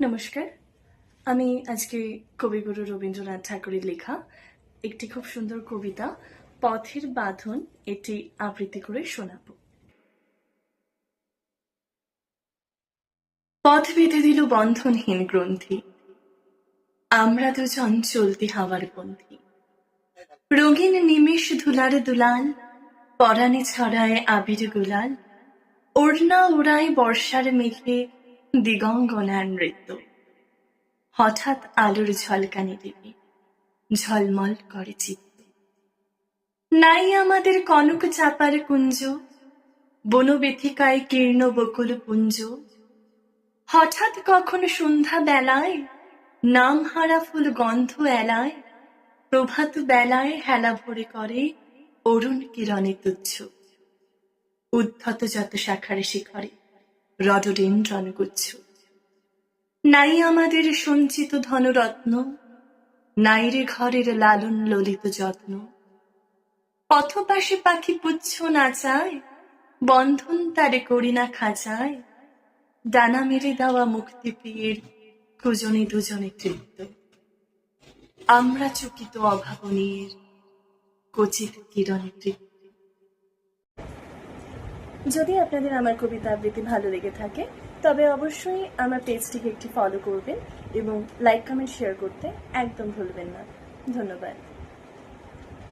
নমস্কার। আমি আজকে কবিগুরু রবীন্দ্রনাথ ঠাকুরের লেখা একটি খুব সুন্দর কবিতা পথের বাঁধন এটি আবৃত্তি করে শোনাব। পথ বেঁধে দিল বন্ধনহীন গ্রন্থি, আমরা দুজন চলতি হাওয়ার পন্থী। রঙিন নিমেষ ধুলার দুলাল, পরাণে ছড়ায় আবির গুলাল। ওড়না ওড়ায় বর্ষার মেঘে দিগঙ্গনার নৃত্য। হঠাৎ আলোর ঝলকানি দেবে, ঝলমল করে চিত্ত। নাই আমাদের কনক চাপার কুঞ্জ, বনবেথিকায় কীর্ণ বকুল পুঞ্জ। হঠাৎ কখন সন্ধ্যা বেলায় নামহারা ফুল গন্ধ এলায়। প্রভাত বেলায় হেলা ভরে করে অরুণ কিরণে তুচ্ছ। উদ্ধত যত শাখার শিখরে রডোডেনড্রন গুচ্ছ। নাই আমাদের সঞ্চিত ধনরত্ন, নাই রে ঘরের লালন ললিত যত্ন। পথপাশে পাখি পুচ্ছ নাচায়, বন্ধন তারে করি না খাঁচায়। ডানা মেরে দেওয়া মুক্তি প্রিয়ের কুজনে দুজনে তৃপ্ত। আমরা চকিত অভাবনীয়ের কচিত কিরণে তৃপ্ত। যদি আপনাদের আমার কবিতা আবৃত্তি ভালো লেগে থাকে তবে অবশ্যই আমার পেজটিকে একটি ফলো করবেন এবং লাইক কমেন্ট শেয়ার করতে একদম ভুলবেন না। ধন্যবাদ।